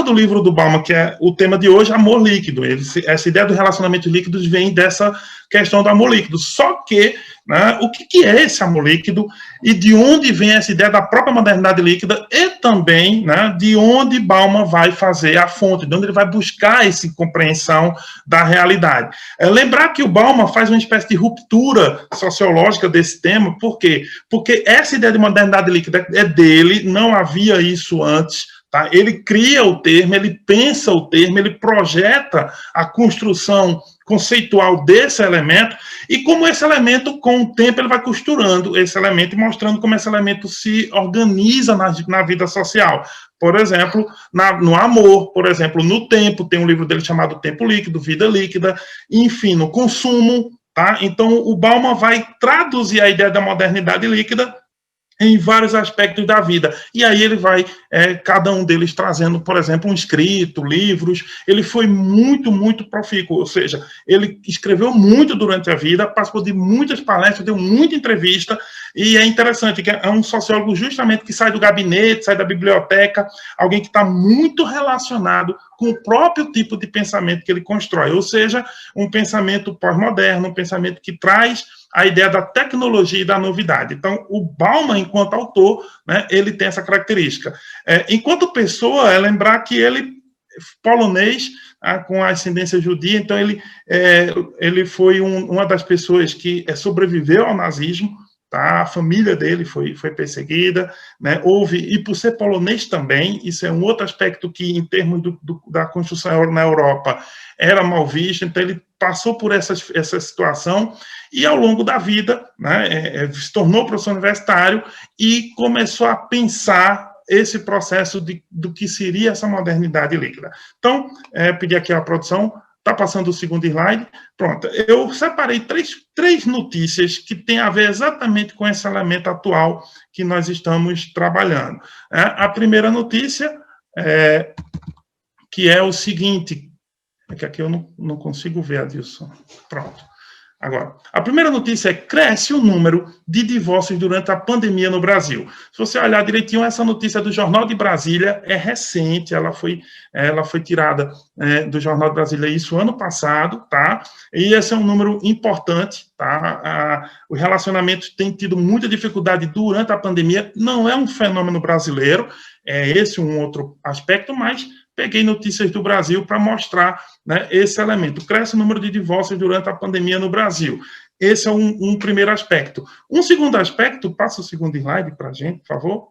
capa do livro do Bauman, que é o tema de hoje, amor líquido. Essa ideia do relacionamento líquido vem dessa questão do amor líquido. Só que, né, o que é esse amor líquido e de onde vem essa ideia da própria modernidade líquida e também, né, de onde Bauman vai fazer a fonte, de onde ele vai buscar essa compreensão da realidade. Lembrar que o Bauman faz uma espécie de ruptura sociológica desse tema. Por quê? Porque essa ideia de modernidade líquida é dele, não havia isso antes. Tá? Ele cria o termo, ele pensa o termo, ele projeta a construção conceitual desse elemento, e como esse elemento, com o tempo, ele vai costurando esse elemento e mostrando como esse elemento se organiza na vida social. Por exemplo, no amor, por exemplo, no tempo, tem um livro dele chamado Tempo Líquido, Vida Líquida, enfim, no consumo. Tá? Então, o Bauman vai traduzir a ideia da modernidade líquida em vários aspectos da vida. E aí ele vai, cada um deles trazendo, por exemplo, um escrito, livros. Ele foi muito, muito profícuo, ou seja, ele escreveu muito durante a vida, participou de muitas palestras, deu muita entrevista, e é interessante que é um sociólogo justamente que sai do gabinete, sai da biblioteca, alguém que está muito relacionado com o próprio tipo de pensamento que ele constrói, ou seja, um pensamento pós-moderno, um pensamento que traz a ideia da tecnologia e da novidade. Então, o Bauman, enquanto autor, né, ele tem essa característica. Enquanto pessoa, é lembrar que ele, polonês, com ascendência judia, então ele foi uma das pessoas que sobreviveu ao nazismo. Tá? A família dele foi perseguida, né? E por ser polonês também, isso é um outro aspecto que, em termos da construção na Europa, era mal visto. Então, ele passou por essa situação e, ao longo da vida, né, se tornou professor universitário e começou a pensar esse processo do que seria essa modernidade líquida. Então, pedi aqui à produção. Está passando o segundo slide. Pronto. Eu separei três notícias que têm a ver exatamente com esse elemento atual que nós estamos trabalhando. A primeira notícia que é o seguinte, que aqui eu não consigo ver, Adilson. Pronto. Agora, a primeira notícia é: cresce o número de divórcios durante a pandemia no Brasil. Se você olhar direitinho, essa notícia do Jornal de Brasília é recente, ela foi tirada do Jornal de Brasília, isso ano passado, tá? E esse é um número importante, tá? O relacionamento tem tido muita dificuldade durante a pandemia, não é um fenômeno brasileiro, é esse um outro aspecto, mas peguei notícias do Brasil para mostrar, né, esse elemento. Cresce o número de divórcios durante a pandemia no Brasil. Esse é um primeiro aspecto. Um segundo aspecto, passa o segundo slide para a gente, por favor.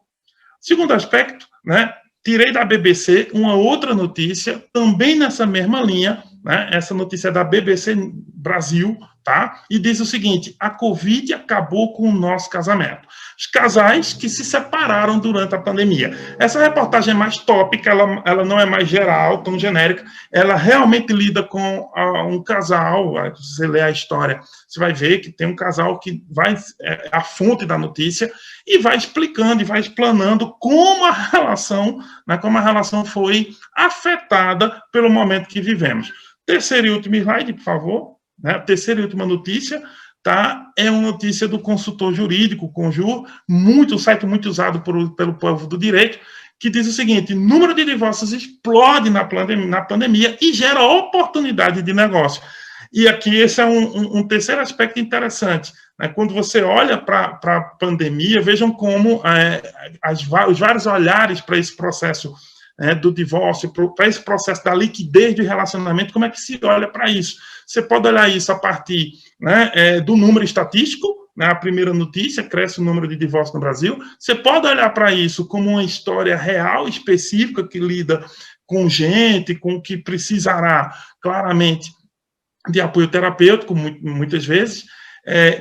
Segundo aspecto, né, tirei da BBC uma outra notícia, também nessa mesma linha, né, essa notícia é da BBC Brasil, tá? E diz o seguinte: a Covid acabou com o nosso casamento. Os casais que se separaram durante a pandemia. Essa reportagem é mais tópica, ela não é mais geral, tão genérica, ela realmente lida com um casal. Se você ler a história, você vai ver que tem um casal que vai, a fonte da notícia, e vai explicando e vai explanando como a relação foi afetada pelo momento que vivemos. Terceiro e último slide, por favor. Né? Terceira e última notícia, tá? É uma notícia do consultor jurídico, Conjur, um site muito usado pelo povo do direito, que diz o seguinte: número de divórcios explode na pandemia e gera oportunidade de negócio. E aqui esse é um terceiro aspecto interessante. Né? Quando você olha para a pandemia, vejam como os vários olhares para esse processo do divórcio, para esse processo da liquidez de relacionamento, como é que se olha para isso? Você pode olhar isso a partir, né, do número estatístico, né, a primeira notícia: cresce o número de divórcios no Brasil. Você pode olhar para isso como uma história real, específica, que lida com gente, com que precisará, claramente, de apoio terapêutico, muitas vezes,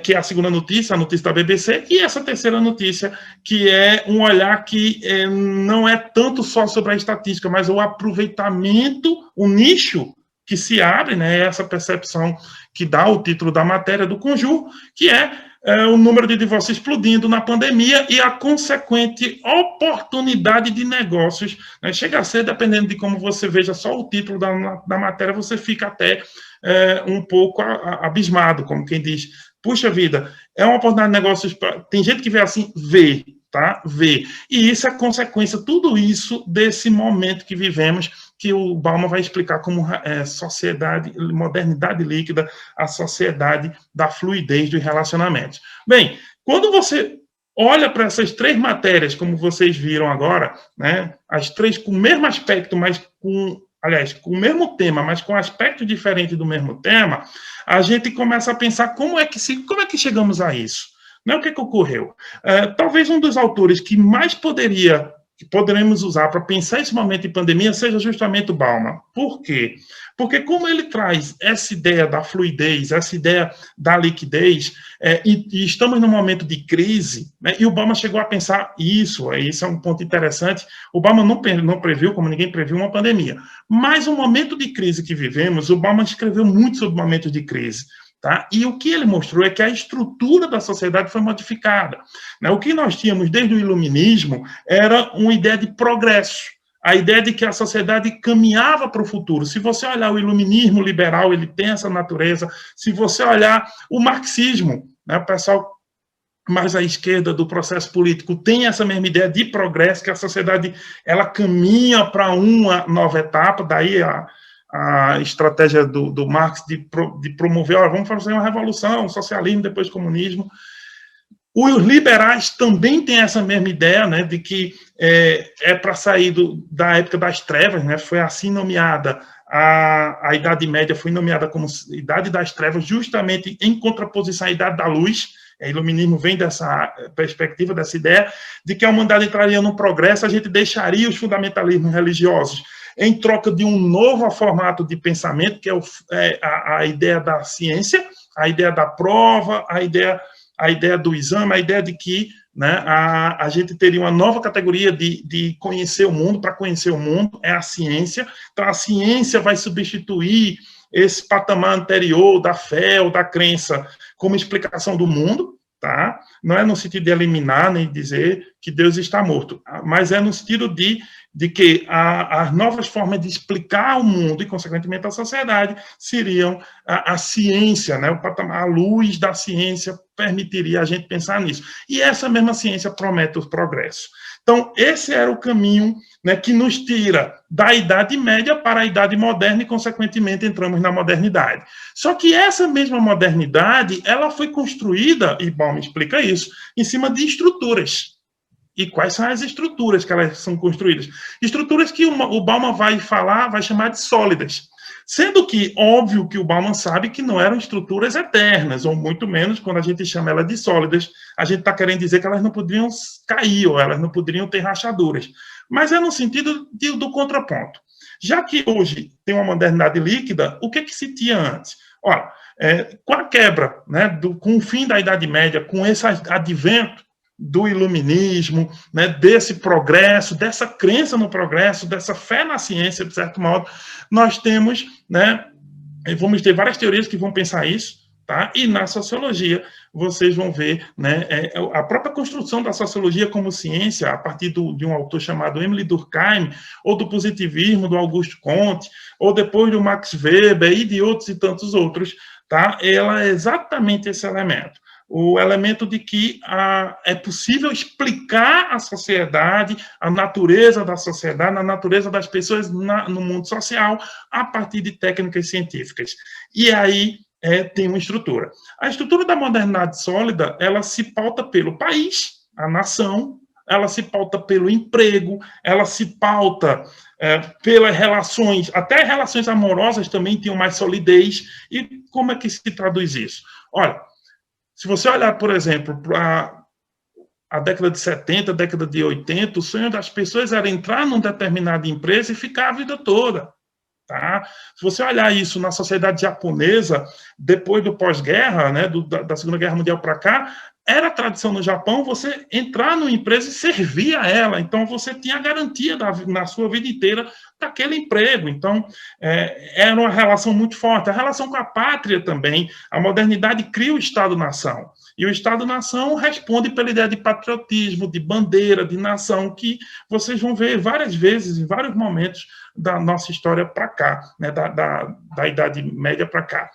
que é a segunda notícia, a notícia da BBC, e essa terceira notícia, que é um olhar que não é tanto só sobre a estatística, mas o aproveitamento, o nicho que se abre, né, essa percepção que dá o título da matéria do Conjur, que é o número de divórcios explodindo na pandemia e a consequente oportunidade de negócios. Né? Chega a ser, dependendo de como você veja só o título da matéria, você fica até um pouco abismado, como quem diz: puxa vida, é uma oportunidade de negócios. Tem gente que vê assim, vê, tá? Ver. E isso é consequência, tudo isso, desse momento que vivemos, que o Bauman vai explicar como sociedade, modernidade líquida, a sociedade da fluidez dos relacionamentos. Bem, quando você olha para essas três matérias, como vocês viram agora, né, as três com o mesmo aspecto, mas aliás, com o mesmo tema, mas com aspecto diferente do mesmo tema, a gente começa a pensar como é que chegamos a isso? Né, o que ocorreu? Talvez um dos autores que mais poderemos usar para pensar esse momento de pandemia seja justamente o Bauman. Por quê? Porque como ele traz essa ideia da fluidez, essa ideia da liquidez, e estamos num momento de crise, né, e o Bauman chegou a pensar isso é um ponto interessante, o Bauman não previu, como ninguém previu, uma pandemia, mas o momento de crise que vivemos, o Bauman escreveu muito sobre momentos de crise. Tá? E o que ele mostrou é que a estrutura da sociedade foi modificada. Né? O que nós tínhamos desde o iluminismo era uma ideia de progresso, a ideia de que a sociedade caminhava para o futuro. Se você olhar o iluminismo liberal, ele tem essa natureza. Se você olhar o marxismo, né, o pessoal mais à esquerda do processo político tem essa mesma ideia de progresso, que a sociedade ela caminha para uma nova etapa, daí a estratégia do Marx de promover, vamos fazer uma revolução, socialismo, depois comunismo. Os liberais também têm essa mesma ideia, né, de que para sair da época das trevas, né, foi assim nomeada, a Idade Média foi nomeada como Idade das Trevas, justamente em contraposição à Idade da Luz. O iluminismo vem dessa perspectiva, dessa ideia, de que a humanidade entraria no progresso, a gente deixaria os fundamentalismos religiosos em troca de um novo formato de pensamento, que é a ideia da ciência, a ideia da prova, a ideia do exame, a ideia de que, né, a gente teria uma nova categoria de conhecer o mundo. Para conhecer o mundo é a ciência. Então, a ciência vai substituir esse patamar anterior da fé ou da crença como explicação do mundo, tá? Não é no sentido de eliminar nem dizer que Deus está morto, mas é no sentido de que as novas formas de explicar o mundo e, consequentemente, a sociedade seriam a ciência, né? O patamar, a luz da ciência permitiria a gente pensar nisso. E essa mesma ciência promete o progresso. Então, esse era o caminho, né, que nos tira da Idade Média para a Idade Moderna e, consequentemente, entramos na modernidade. Só que essa mesma modernidade, ela foi construída, e Bauman explica isso, em cima de estruturas. E quais são as estruturas que elas são construídas? Estruturas que o Bauman vai chamar de sólidas. Sendo que, óbvio que o Bauman sabe que não eram estruturas eternas, ou muito menos, quando a gente chama elas de sólidas, a gente está querendo dizer que elas não poderiam cair, ou elas não poderiam ter rachaduras. Mas é no sentido do contraponto. Já que hoje tem uma modernidade líquida, o que se tinha antes? Olha, com a quebra, né, com o fim da Idade Média, com esse advento do iluminismo, né, desse progresso, dessa crença no progresso, dessa fé na ciência, de certo modo, nós temos, né, vamos ter várias teorias que vão pensar isso, tá? E na sociologia vocês vão ver, né, a própria construção da sociologia como ciência, a partir de um autor chamado Emile Durkheim, ou do positivismo do Auguste Comte, ou depois do Max Weber e de outros e tantos outros, tá? Ela é exatamente esse elemento. O elemento de que é possível explicar a sociedade, a natureza da sociedade, a natureza das pessoas no mundo social, a partir de técnicas científicas. E aí tem uma estrutura. A estrutura da modernidade sólida, ela se pauta pelo país, a nação, ela se pauta pelo emprego, ela se pauta pelas relações, até relações amorosas também tinham mais solidez. E como é que se traduz isso? Olha, se você olhar, por exemplo, para a década de 70, a década de 80, o sonho das pessoas era entrar numa determinada empresa e ficar a vida toda. Tá? Se você olhar isso na sociedade japonesa, depois do pós-guerra, né, da Segunda Guerra Mundial para cá, era a tradição no Japão você entrar numa empresa e servir a ela. Então, você tinha a garantia na sua vida inteira daquele emprego. Então, era uma relação muito forte. A relação com a pátria também. A modernidade cria o Estado-nação. E o Estado-nação responde pela ideia de patriotismo, de bandeira, de nação, que vocês vão ver várias vezes, em vários momentos da nossa história para cá, né, da Idade Média para cá.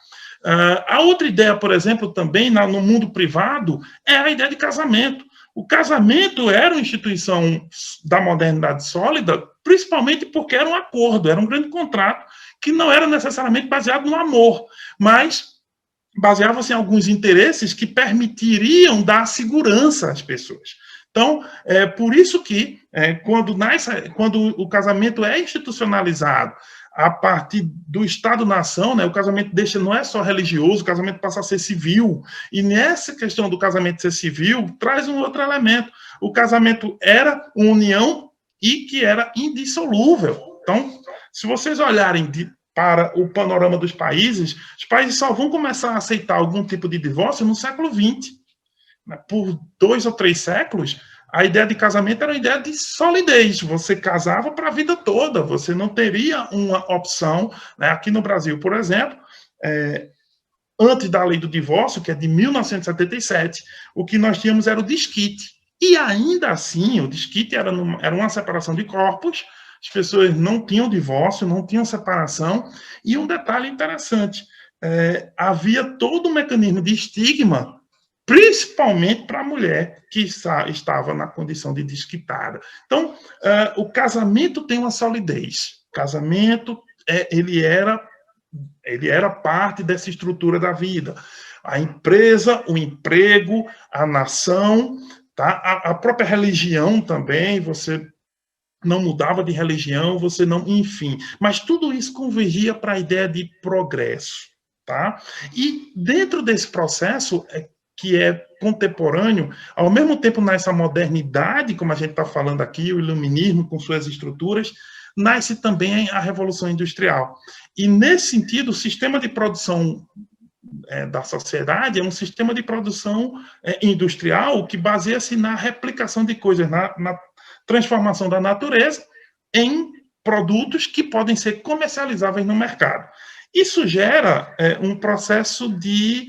A outra ideia, por exemplo, também no mundo privado, é a ideia de casamento. O casamento era uma instituição da modernidade sólida, principalmente porque era um acordo, era um grande contrato que não era necessariamente baseado no amor, mas baseava-se em alguns interesses que permitiriam dar segurança às pessoas. Então, é por isso que, quando o casamento é institucionalizado a partir do Estado-nação, né, o casamento não é só religioso, o casamento passa a ser civil, e nessa questão do casamento ser civil, traz um outro elemento. O casamento era uma união e que era indissolúvel. Então, se vocês olharem para o panorama dos países, os países só vão começar a aceitar algum tipo de divórcio no século XX. Por 2 ou 3 séculos, a ideia de casamento era uma ideia de solidez. Você casava para a vida toda, você não teria uma opção. Né? Aqui no Brasil, por exemplo, antes da lei do divórcio, que é de 1977, o que nós tínhamos era o desquite. E ainda assim, o desquite era uma separação de corpos, as pessoas não tinham divórcio, não tinham separação, e um detalhe interessante, havia todo um mecanismo de estigma, principalmente para a mulher que estava na condição de desquitada. Então, o casamento tem uma solidez. O casamento, ele era parte dessa estrutura da vida. A empresa, o emprego, a nação, tá? A própria religião também, você não mudava de religião, você não, enfim. Mas tudo isso convergia para a ideia de progresso, tá? E dentro desse processo, que é contemporâneo, ao mesmo tempo nessa modernidade, como a gente está falando aqui, o iluminismo com suas estruturas, nasce também a Revolução Industrial. E, nesse sentido, o sistema de produção da sociedade é um sistema de produção industrial que baseia-se na replicação de coisas, na transformação da natureza em produtos que podem ser comercializáveis no mercado. Isso gera um processo de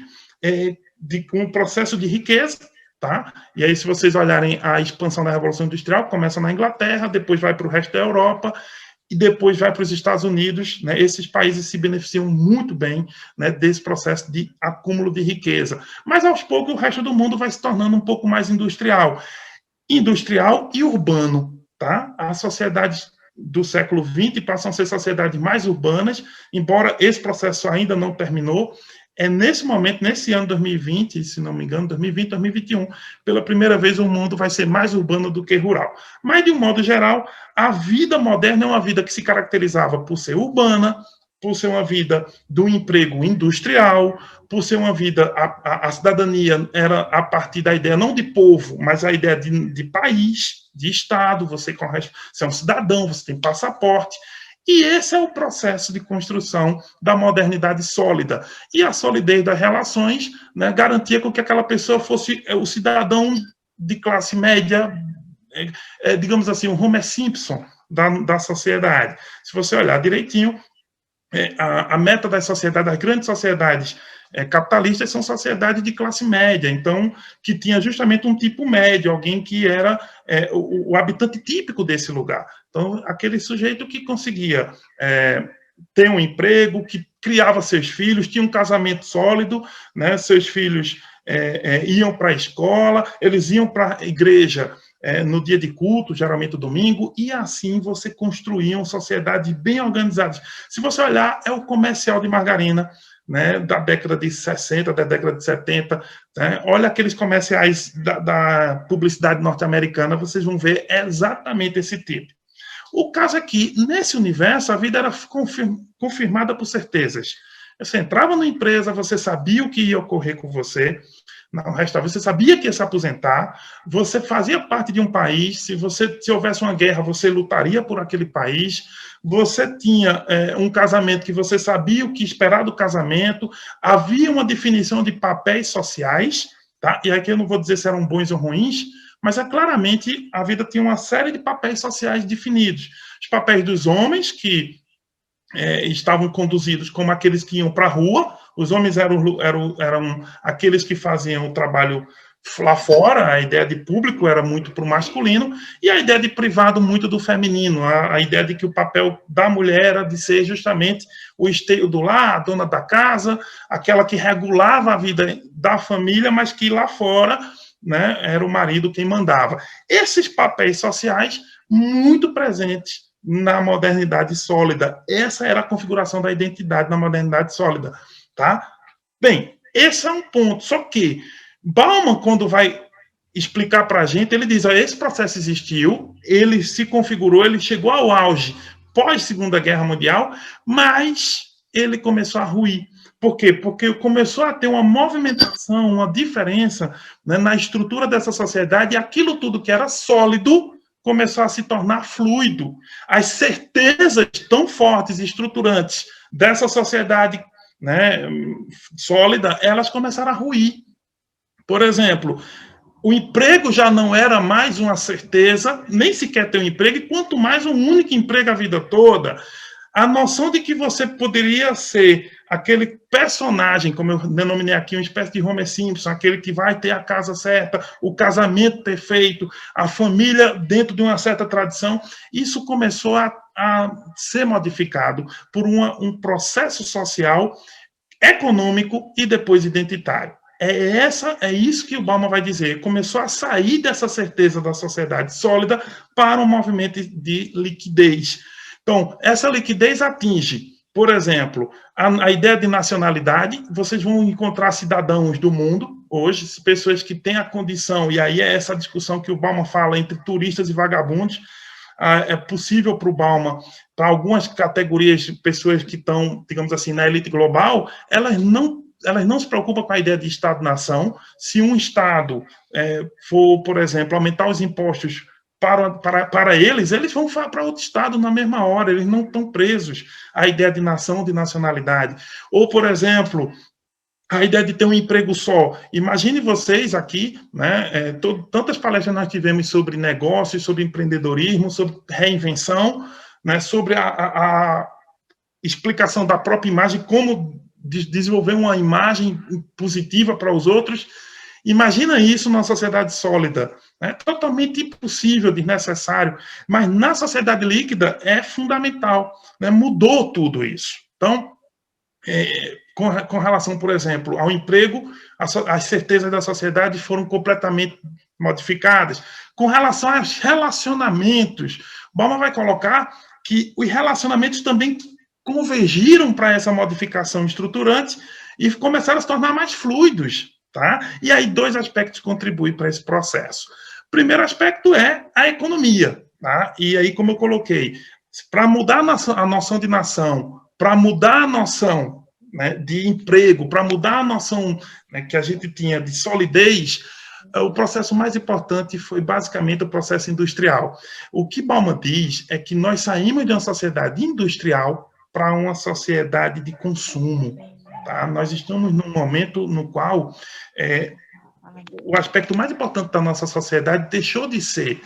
riqueza, tá? E aí, se vocês olharem a expansão da Revolução Industrial, começa na Inglaterra, depois vai para o resto da Europa, e depois vai para os Estados Unidos, né? Esses países se beneficiam muito bem, né, desse processo de acúmulo de riqueza. Mas, aos poucos, o resto do mundo vai se tornando um pouco mais industrial e urbano, tá? As sociedades do século XX passam a ser sociedades mais urbanas, embora esse processo ainda não terminou. É nesse momento, nesse ano 2020, se não me engano, 2020, 2021, pela primeira vez o mundo vai ser mais urbano do que rural. Mas, de um modo geral, a vida moderna é uma vida que se caracterizava por ser urbana, por ser uma vida do emprego industrial, por ser uma vida, a cidadania era a partir da ideia não de povo, mas a ideia de país, de Estado, você é um cidadão, você tem passaporte, e esse é o processo de construção da modernidade sólida. E a solidez das relações, né, garantia com que aquela pessoa fosse o cidadão de classe média, digamos assim, um Homer Simpson da sociedade. Se você olhar direitinho, a meta das sociedades, das grandes sociedades capitalistas, são sociedades de classe média, então, que tinha justamente um tipo médio, alguém que era o habitante típico desse lugar. Então, aquele sujeito que conseguia ter um emprego, que criava seus filhos, tinha um casamento sólido, né, seus filhos iam para a escola, eles iam para a igreja no dia de culto, geralmente domingo, e assim você construía uma sociedade bem organizada. Se você olhar, é o comercial de margarina, né, da década de 60, da década de 70, né? Olha aqueles comerciais da publicidade norte-americana, vocês vão ver exatamente esse tipo. O caso é que, nesse universo, a vida era confirmada por certezas. Você entrava na empresa, você sabia o que ia ocorrer com você, no restaurante, você sabia que ia se aposentar, você fazia parte de um país, se houvesse uma guerra, você lutaria por aquele país, você tinha um casamento que você sabia o que esperar do casamento, havia uma definição de papéis sociais, tá? E aqui eu não vou dizer se eram bons ou ruins, mas claramente a vida tinha uma série de papéis sociais definidos. Os papéis dos homens, que estavam conduzidos como aqueles que iam para a rua, os homens eram aqueles que faziam o trabalho lá fora, a ideia de público era muito para o masculino, e a ideia de privado muito do feminino, a ideia de que o papel da mulher era de ser justamente o esteio do lar, a dona da casa, aquela que regulava a vida da família, mas que lá fora né, era o marido quem mandava. Esses papéis sociais muito presentes na modernidade sólida. Essa era a configuração da identidade na modernidade sólida, tá? Bem, esse é um ponto, só que Bauman, quando vai explicar para a gente, ele diz, esse processo existiu, ele se configurou, ele chegou ao auge pós-Segunda Guerra Mundial, mas ele começou a ruir. Por quê? Porque começou a ter uma movimentação, uma diferença, né, na estrutura dessa sociedade, e aquilo tudo que era sólido começou a se tornar fluido. As certezas tão fortes e estruturantes dessa sociedade, né, sólida, elas começaram a ruir. Por exemplo, o emprego já não era mais uma certeza, nem sequer ter um emprego, e quanto mais um único emprego a vida toda. A noção de que você poderia ser aquele personagem, como eu denominei aqui, uma espécie de Homer Simpson, aquele que vai ter a casa certa, o casamento perfeito, a família dentro de uma certa tradição, isso começou a ser modificado por um processo social, econômico e depois identitário. É isso que o Bauman vai dizer. Começou a sair dessa certeza da sociedade sólida para um movimento de liquidez. Então, essa liquidez atinge, por exemplo, a ideia de nacionalidade. Vocês vão encontrar cidadãos do mundo, hoje, pessoas que têm a condição, e aí é essa discussão que o Bauman fala entre turistas e vagabundos. É possível para o Bauman, para algumas categorias de pessoas que estão, digamos assim, na elite global, elas não se preocupam com a ideia de Estado-nação. Se um Estado for, por exemplo, aumentar os impostos para eles vão para outro Estado na mesma hora, eles não estão presos à ideia de nação, de nacionalidade. Ou, por exemplo, a ideia de ter um emprego só. Imagine vocês aqui, né, tantas palestras nós tivemos sobre negócios, sobre empreendedorismo, sobre reinvenção, né, sobre a explicação da própria imagem, como desenvolver uma imagem positiva para os outros. Imagina isso numa sociedade sólida, né? Totalmente impossível, desnecessário, mas na sociedade líquida é fundamental, né? Mudou tudo isso. Então, com relação, por exemplo, ao emprego, as certezas da sociedade foram completamente modificadas. Com relação aos relacionamentos, Bauman vai colocar que os relacionamentos também convergiram para essa modificação estruturante e começaram a se tornar mais fluidos, tá? E aí dois aspectos contribuem para esse processo. O primeiro aspecto é a economia, tá? E aí, como eu coloquei, para mudar a noção de nação, para mudar a noção, né, de emprego, para mudar a noção, né, que a gente tinha de solidez, o processo mais importante foi basicamente o processo industrial. O que Bauman diz é que nós saímos de uma sociedade industrial para uma sociedade de consumo. Tá? Nós estamos num momento no qual o aspecto mais importante da nossa sociedade deixou de ser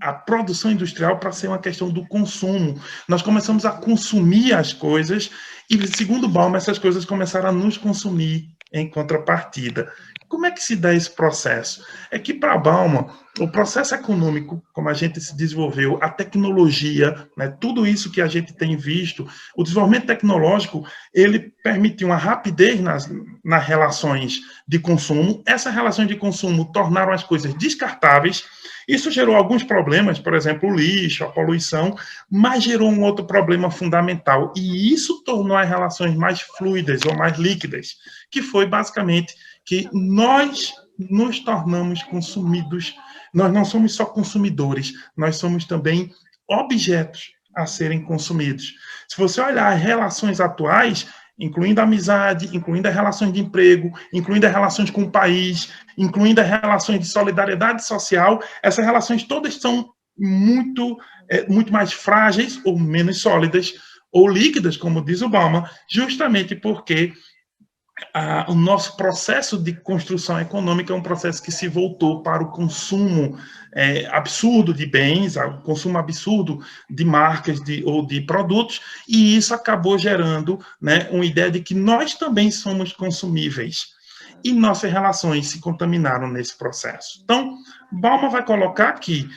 a produção industrial para ser uma questão do consumo. Nós começamos a consumir as coisas e, segundo Bauman, essas coisas começaram a nos consumir em contrapartida. Como é que se dá esse processo? É que, para Bauman, o processo econômico, como a gente se desenvolveu, a tecnologia, né, tudo isso que a gente tem visto, o desenvolvimento tecnológico, ele permite uma rapidez nas relações de consumo. Essas relações de consumo tornaram as coisas descartáveis. Isso gerou alguns problemas, por exemplo, o lixo, a poluição, mas gerou um outro problema fundamental, e isso tornou as relações mais fluidas ou mais líquidas, que foi basicamente que nós nos tornamos consumidos. Nós não somos só consumidores, nós somos também objetos a serem consumidos. Se você olhar as relações atuais, incluindo a amizade, incluindo as relações de emprego, incluindo as relações com o país, incluindo as relações de solidariedade social, essas relações todas são muito mais frágeis ou menos sólidas, ou líquidas, como diz o Bauman, justamente porque o nosso processo de construção econômica é um processo que se voltou para o consumo absurdo de bens, o consumo absurdo de marcas ou de produtos, e isso acabou gerando, né, uma ideia de que nós também somos consumíveis, e nossas relações se contaminaram nesse processo. Então, Bauman vai colocar que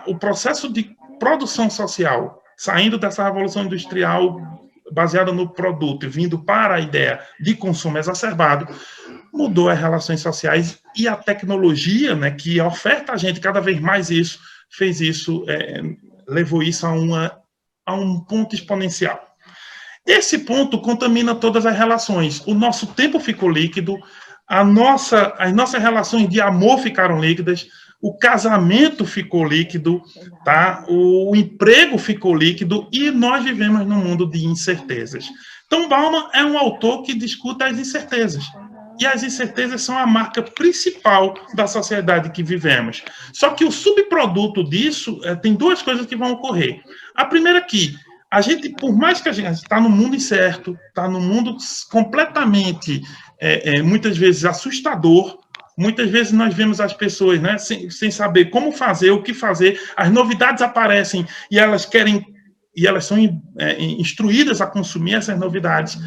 o processo de produção social, saindo dessa revolução industrial baseada no produto e vindo para a ideia de consumo exacerbado, mudou as relações sociais e a tecnologia, né, que oferta a gente cada vez mais isso, fez isso, levou isso a um ponto exponencial. Esse ponto contamina todas as relações. O nosso tempo ficou líquido, as nossas relações de amor ficaram líquidas, o casamento ficou líquido, tá? O emprego ficou líquido e nós vivemos num mundo de incertezas. Então, Bauman é um autor que discute as incertezas. E as incertezas são a marca principal da sociedade que vivemos. Só que o subproduto disso, tem duas coisas que vão ocorrer. A primeira é que a gente, por mais que a gente está no mundo incerto, está no mundo completamente, muitas vezes, assustador, muitas vezes nós vemos as pessoas, né, sem saber como fazer, o que fazer, as novidades aparecem e elas são instruídas a consumir essas novidades,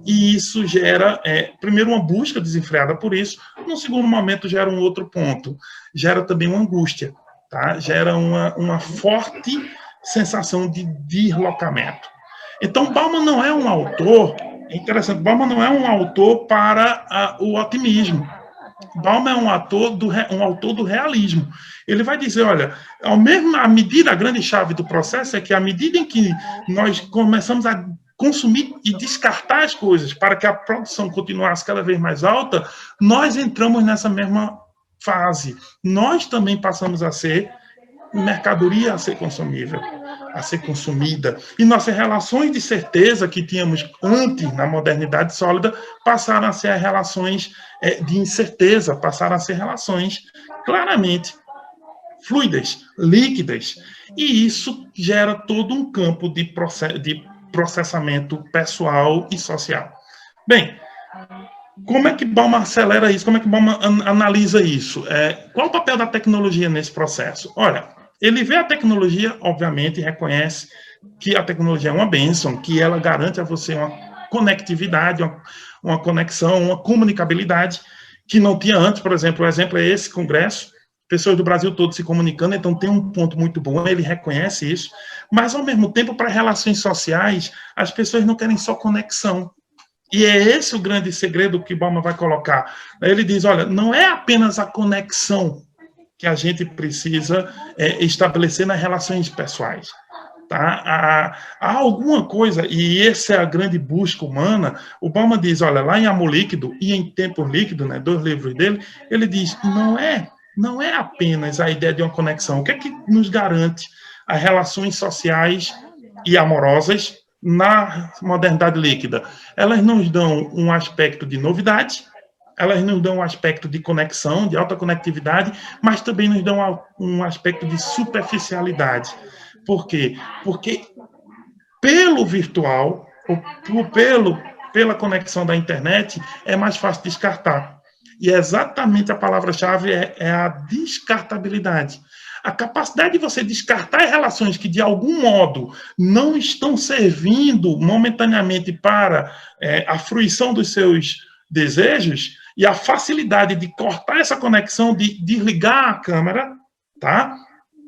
e isso gera, primeiro, uma busca desenfreada por isso, num segundo momento gera um outro ponto, gera também uma angústia, tá? Gera uma forte sensação de deslocamento. Então, Bauman não é um autor, é interessante, Bauman não é um autor para o otimismo. Bauman é um autor do realismo. Ele vai dizer, olha, a grande chave do processo é que à medida em que nós começamos a consumir e descartar as coisas para que a produção continuasse cada vez mais alta, nós entramos nessa mesma fase. Nós também passamos a ser mercadoria a ser consumível, a ser consumida. E nossas relações de certeza que tínhamos antes, na modernidade sólida, passaram a ser as relações de incerteza, passaram a ser relações claramente fluidas, líquidas. E isso gera todo um campo de processamento pessoal e social. Bem, como é que Bauman acelera isso? Como é que Bauman analisa isso? Qual o papel da tecnologia nesse processo? Olha, ele vê a tecnologia, obviamente, e reconhece que a tecnologia é uma bênção, que ela garante a você uma conectividade, uma conexão, uma comunicabilidade que não tinha antes. Por exemplo, o exemplo é esse congresso, pessoas do Brasil todo se comunicando, então tem um ponto muito bom, ele reconhece isso, mas, ao mesmo tempo, para relações sociais, as pessoas não querem só conexão. E é esse o grande segredo que Bauman vai colocar. Ele diz, olha, não é apenas a conexão que a gente precisa estabelecer nas relações pessoais. Tá? Há alguma coisa, e essa é a grande busca humana. O Bauman diz, olha, lá em Amor Líquido e em Tempo Líquido, né, 2 livros dele, ele diz, não é apenas a ideia de uma conexão. O que é que nos garante as relações sociais e amorosas na modernidade líquida? Elas nos dão um aspecto de novidade, elas nos dão um aspecto de conexão, de alta conectividade, mas também nos dão um aspecto de superficialidade. Por quê? Porque pelo virtual, ou pela conexão da internet, é mais fácil descartar. E exatamente a palavra-chave é a descartabilidade. A capacidade de você descartar relações que, de algum modo, não estão servindo momentaneamente para a fruição dos seus desejos, e a facilidade de cortar essa conexão, de desligar a câmera, tá?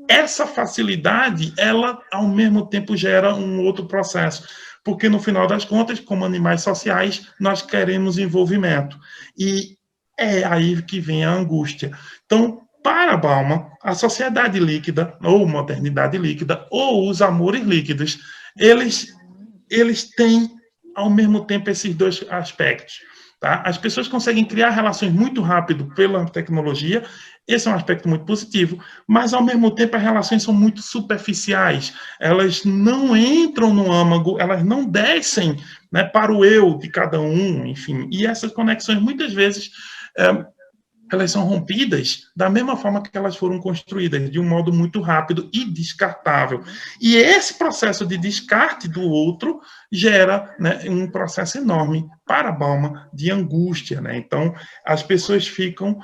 Essa facilidade, ela, ao mesmo tempo, gera um outro processo. Porque, no final das contas, como animais sociais, nós queremos envolvimento. E é aí que vem a angústia. Então, para Bauman, a sociedade líquida, ou modernidade líquida, ou os amores líquidos, eles têm, ao mesmo tempo, esses dois aspectos. Tá? As pessoas conseguem criar relações muito rápido pela tecnologia, esse é um aspecto muito positivo, mas, ao mesmo tempo, as relações são muito superficiais, elas não entram no âmago, elas não descem, né, para o eu de cada um, enfim, e essas conexões, muitas vezes, elas são rompidas da mesma forma que elas foram construídas, de um modo muito rápido e descartável. E esse processo de descarte do outro gera, né, um processo enorme para Bauman de angústia. Né? Então, as pessoas ficam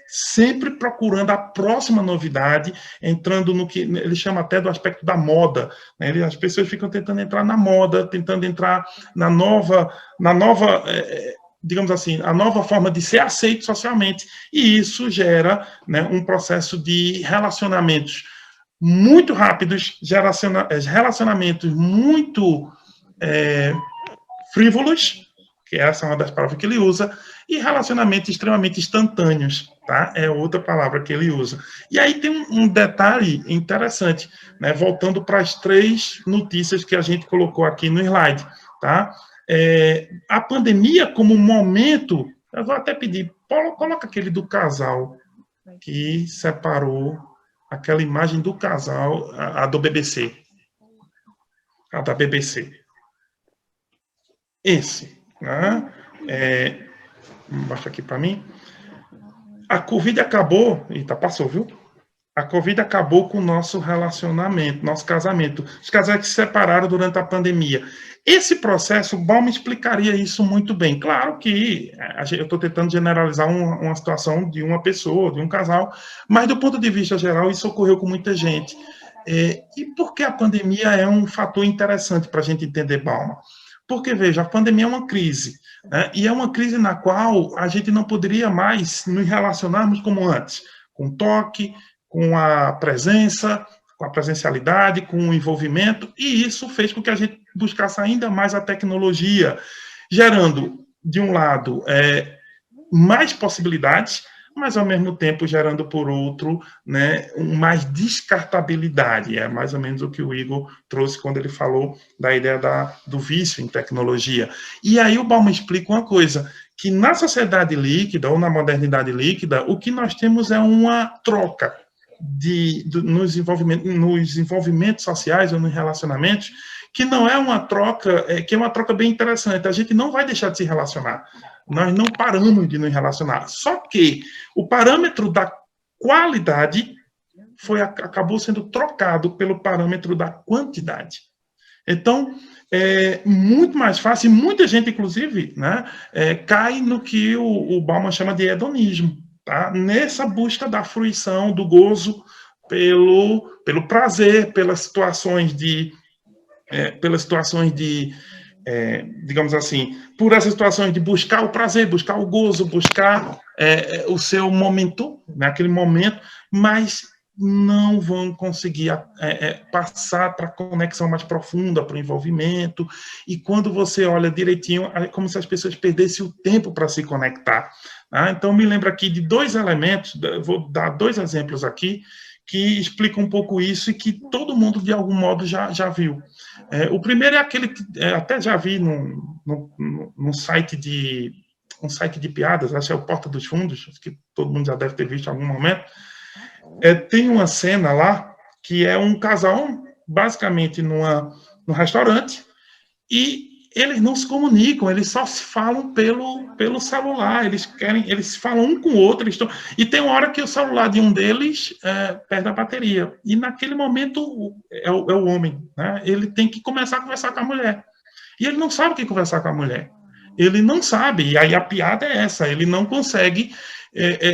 sempre procurando a próxima novidade, entrando no que ele chama até do aspecto da moda. Né? As pessoas ficam tentando entrar na moda, tentando entrar na nova digamos assim, a nova forma de ser aceito socialmente, e isso gera, né, um processo de relacionamentos muito rápidos, relacionamentos muito frívolos, que essa é uma das palavras que ele usa, e relacionamentos extremamente instantâneos, tá? É outra palavra que ele usa. E aí tem um detalhe interessante, né? Voltando para as 3 notícias que a gente colocou aqui no slide, tá? A pandemia como momento, eu vou até pedir, coloca aquele do casal que separou, aquela imagem do casal, a do BBC, a da BBC. Esse, né? Baixa aqui para mim. A Covid acabou, eita, passou, viu? A Covid acabou com o nosso relacionamento, nosso casamento. Os casais que se separaram durante a pandemia. Esse processo, o Bauman explicaria isso muito bem. Claro que eu estou tentando generalizar uma situação de uma pessoa, de um casal, mas do ponto de vista geral, isso ocorreu com muita gente. E por que a pandemia é um fator interessante para a gente entender Bauman? Porque, veja, a pandemia é uma crise, né? E é uma crise na qual a gente não poderia mais nos relacionarmos como antes, com toque, com a presença, com a presencialidade, com o envolvimento, e isso fez com que a gente buscasse ainda mais a tecnologia, gerando, de um lado, mais possibilidades, mas ao mesmo tempo gerando por outro, né, mais descartabilidade. É mais ou menos o que o Igor trouxe quando ele falou da ideia do vício em tecnologia. E aí o Bauman explica uma coisa, que na sociedade líquida, ou na modernidade líquida, o que nós temos é uma troca nos envolvimentos sociais ou nos relacionamentos, que não é uma troca, que é uma troca bem interessante. A gente não vai deixar de se relacionar. Nós não paramos de nos relacionar. Só que o parâmetro da qualidade acabou sendo trocado pelo parâmetro da quantidade. Então, é muito mais fácil, e muita gente, inclusive, né, cai no que o Bauman chama de hedonismo, tá? Nessa busca da fruição, do gozo, pelo prazer, pelas situações de digamos assim, por essas situações de buscar o prazer, buscar o gozo, buscar o seu momento, naquele momento, mas não vão conseguir passar para a conexão mais profunda, para o envolvimento, e quando você olha direitinho, é como se as pessoas perdessem o tempo para se conectar. Tá? Então, me lembro aqui de 2 elementos, vou dar 2 exemplos aqui, que explicam um pouco isso e que todo mundo, de algum modo, já viu. O primeiro é aquele que até já vi num site de piadas, acho que é o Porta dos Fundos, acho que todo mundo já deve ter visto em algum momento. Tem uma cena lá que é um casal, basicamente, num restaurante, e eles não se comunicam, eles só se falam pelo celular, eles falam um com o outro, e tem uma hora que o celular de um deles perde a bateria, e naquele momento é o homem, né? Ele tem que começar a conversar com a mulher, e ele não sabe o que conversar com a mulher, ele não sabe, e aí a piada é essa, ele não consegue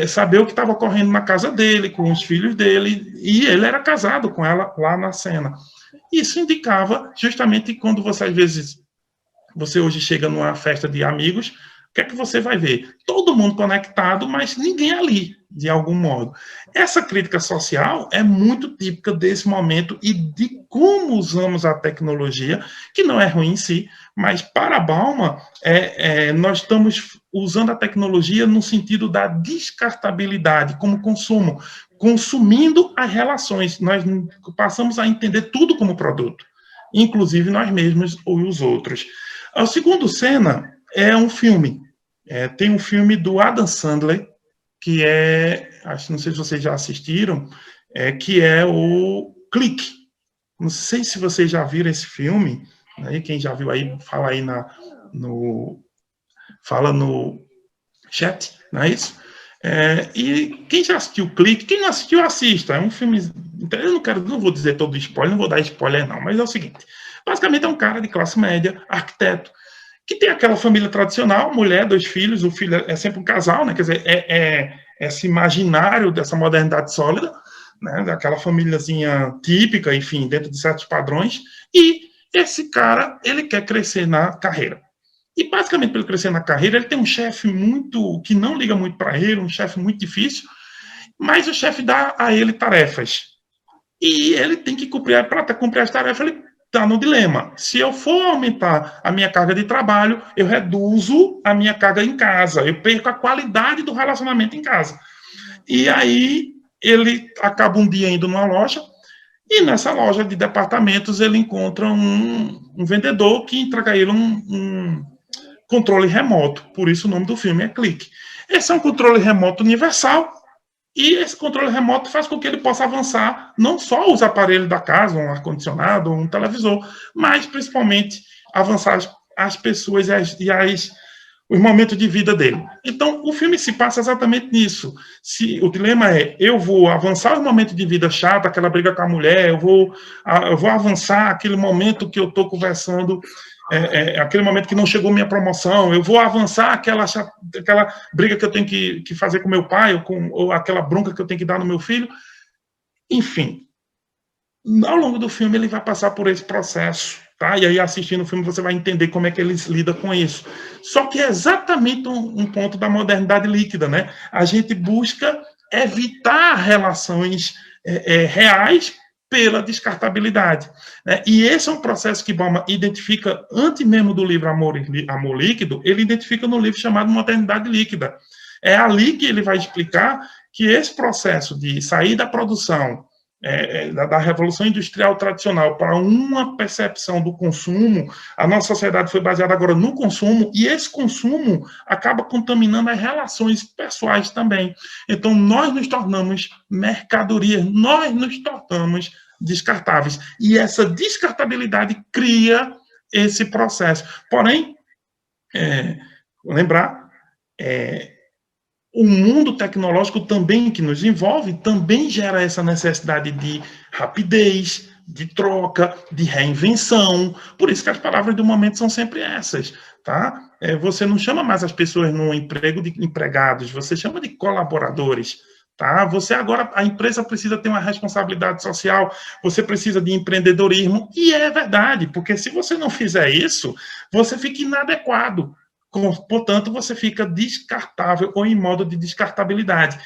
saber o que estava ocorrendo na casa dele, com os filhos dele, e ele era casado com ela lá na cena. Isso indicava justamente quando você, às vezes, você hoje chega numa festa de amigos, o que é que você vai ver? Todo mundo conectado, mas ninguém ali, de algum modo. Essa crítica social é muito típica desse momento e de como usamos a tecnologia, que não é ruim em si, mas para Bauman, nós estamos usando a tecnologia no sentido da descartabilidade, como consumo, consumindo as relações. Nós passamos a entender tudo como produto, inclusive nós mesmos ou os outros. A segunda cena é um filme. Tem um filme do Adam Sandler, que não sei se vocês já assistiram, que é o Clique. Não sei se vocês já viram esse filme. Né? Quem já viu aí, fala aí fala no chat, não é isso? E quem já assistiu o Clique, quem não assistiu, assista. É um filme. Eu não vou dizer todo spoiler, não vou dar spoiler, não, mas é o seguinte. Basicamente é um cara de classe média, arquiteto, que tem aquela família tradicional, mulher, 2 filhos, o filho é sempre um casal, né? Quer dizer, esse imaginário dessa modernidade sólida, né? Daquela famíliazinha típica, enfim, dentro de certos padrões, e esse cara, ele quer crescer na carreira. E basicamente, para ele crescer na carreira, ele tem um chefe que não liga muito para ele, um chefe muito difícil, mas o chefe dá a ele tarefas. E ele tem que cumprir, para cumprir as tarefas, ele está no dilema. Se eu for aumentar a minha carga de trabalho, eu reduzo a minha carga em casa, eu perco a qualidade do relacionamento em casa. E aí ele acaba um dia indo numa loja, e nessa loja de departamentos ele encontra um vendedor que entrega a ele um controle remoto, por isso o nome do filme é Clique. Esse é um controle remoto universal, e esse controle remoto faz com que ele possa avançar não só os aparelhos da casa, um ar-condicionado, um televisor, mas principalmente avançar as pessoas os momentos de vida dele. Então, o filme se passa exatamente nisso. O dilema é, eu vou avançar os momentos de vida chato, aquela briga com a mulher, eu vou avançar aquele momento que eu estou conversando, aquele momento que não chegou minha promoção, eu vou avançar aquela briga que eu tenho que fazer com meu pai, ou aquela bronca que eu tenho que dar no meu filho. Enfim, ao longo do filme ele vai passar por esse processo, tá? E aí, assistindo o filme, você vai entender como é que eles lidam com isso. Só que é exatamente um ponto da modernidade líquida, né? A gente busca evitar relações reais pela descartabilidade, né? E esse é um processo que Bauman identifica antes mesmo do livro Amor Líquido, ele identifica no livro chamado Modernidade Líquida. É ali que ele vai explicar que esse processo de sair da produção da revolução industrial tradicional para uma percepção do consumo, a nossa sociedade foi baseada agora no consumo, e esse consumo acaba contaminando as relações pessoais também. Então, nós nos tornamos mercadorias, nós nos tornamos descartáveis, e essa descartabilidade cria esse processo. Porém, lembrar, o mundo tecnológico também que nos envolve também gera essa necessidade de rapidez, de troca, de reinvenção. Por isso que as palavras do momento são sempre essas, tá? Você não chama mais as pessoas no emprego de empregados, você chama de colaboradores, tá? Você agora, a empresa precisa ter uma responsabilidade social, você precisa de empreendedorismo, e é verdade, porque se você não fizer isso, você fica inadequado. Portanto, você fica descartável ou em modo de descartabilidade.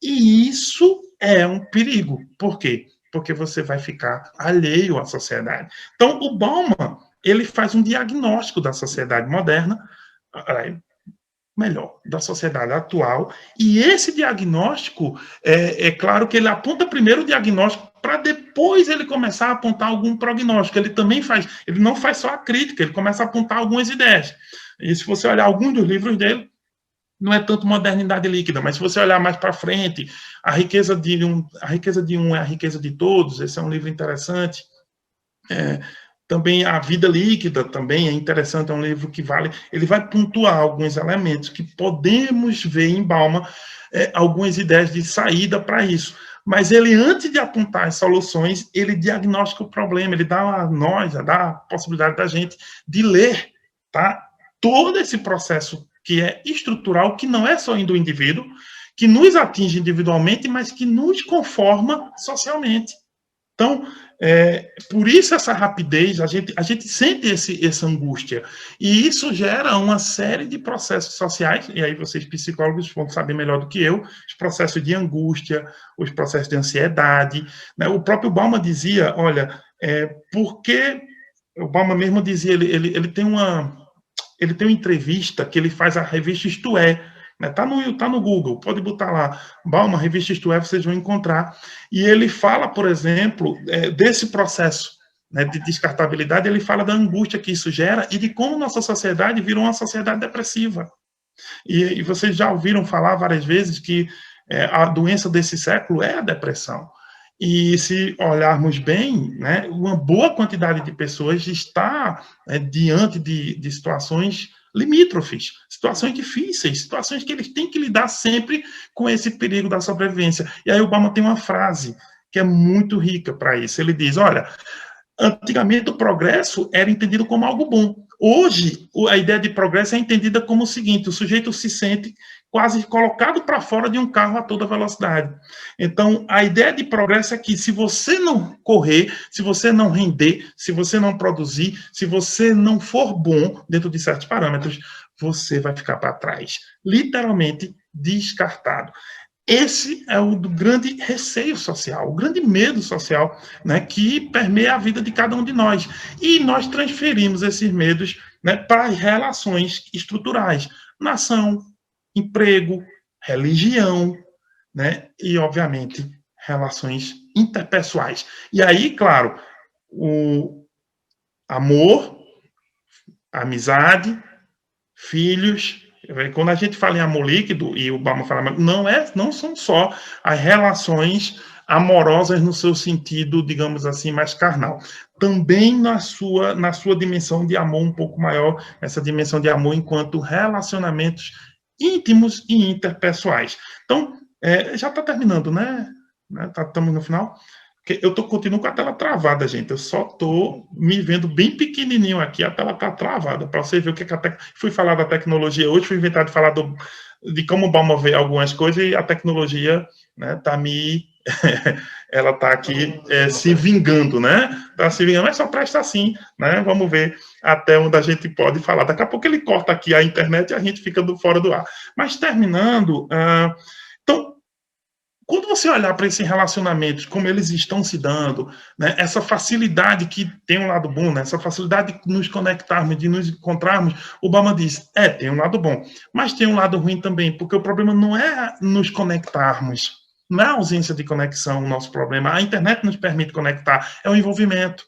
E isso é um perigo. Por quê? Porque você vai ficar alheio à sociedade. Então, o Bauman, ele faz um diagnóstico da sociedade moderna, melhor, da sociedade atual, e esse diagnóstico, claro que ele aponta primeiro o diagnóstico para depois ele começar a apontar algum prognóstico. Ele também faz, ele não faz só a crítica, ele começa a apontar algumas ideias. E se você olhar alguns dos livros dele, não é tanto modernidade líquida, mas se você olhar mais para frente, a riqueza de um é a riqueza de todos, esse é um livro interessante. Também A Vida Líquida também é interessante, é um livro que ele vai pontuar alguns elementos que podemos ver em Bauman, algumas ideias de saída para isso. Mas ele, antes de apontar as soluções, ele diagnostica o problema, ele dá a possibilidade da gente de ler, tá? Todo esse processo que é estrutural, que não é só do indivíduo, que nos atinge individualmente, mas que nos conforma socialmente. Então, por isso essa rapidez, a gente sente essa angústia, e isso gera uma série de processos sociais, e aí vocês psicólogos vão saber melhor do que eu, os processos de angústia, os processos de ansiedade, né? O próprio Bauman dizia, olha, porque o Bauman mesmo dizia, ele tem uma entrevista que ele faz à revista Isto É, né? Tá no Google, pode botar lá, Bauman, revista Isto É, vocês vão encontrar. E ele fala, por exemplo, desse processo, né, de descartabilidade, ele fala da angústia que isso gera e de como nossa sociedade virou uma sociedade depressiva. E vocês já ouviram falar várias vezes que a doença desse século é a depressão. E se olharmos bem, né, uma boa quantidade de pessoas está diante de situações limítrofes, situações difíceis, situações que eles têm que lidar sempre com esse perigo da sobrevivência. E aí o Obama tem uma frase que é muito rica para isso. Ele diz, olha, antigamente o progresso era entendido como algo bom. Hoje, a ideia de progresso é entendida como o seguinte, o sujeito se sente quase colocado para fora de um carro a toda velocidade. Então, a ideia de progresso é que se você não correr, se você não render, se você não produzir, se você não for bom dentro de certos parâmetros, você vai ficar para trás. Literalmente descartado. esse é o do grande receio social, o grande medo social, né, que permeia a vida de cada um de nós. E nós transferimos esses medos, né, para as relações estruturais, nação, emprego, religião, né, e, obviamente, relações interpessoais. E aí, claro, o amor, amizade, filhos. Quando a gente fala em amor líquido, e o Bauman fala, não são só as relações amorosas no seu sentido, digamos assim, mais carnal. Também na sua dimensão de amor um pouco maior, essa dimensão de amor enquanto relacionamentos íntimos e interpessoais. Então, já está terminando, né? Estamos no final. Eu continuo com a tela travada, gente. Eu só estou me vendo bem pequenininho aqui, a tela está travada, para você ver o que fui falar da tecnologia hoje, fui inventar de falar de como o Bauman vê algumas coisas, e a tecnologia, né, tá me... ela está aqui se vingando, né? Está se vingando, mas só presta assim, né? Vamos ver até onde a gente pode falar. Daqui a pouco ele corta aqui a internet e a gente fica fora do ar. Mas terminando, então, quando você olhar para esses relacionamentos, como eles estão se dando, né, essa facilidade que tem um lado bom, né, essa facilidade de nos conectarmos, de nos encontrarmos, o Bauman diz, tem um lado bom, mas tem um lado ruim também, porque o problema não é nos conectarmos, não é a ausência de conexão o nosso problema. A internet nos permite conectar, é o envolvimento.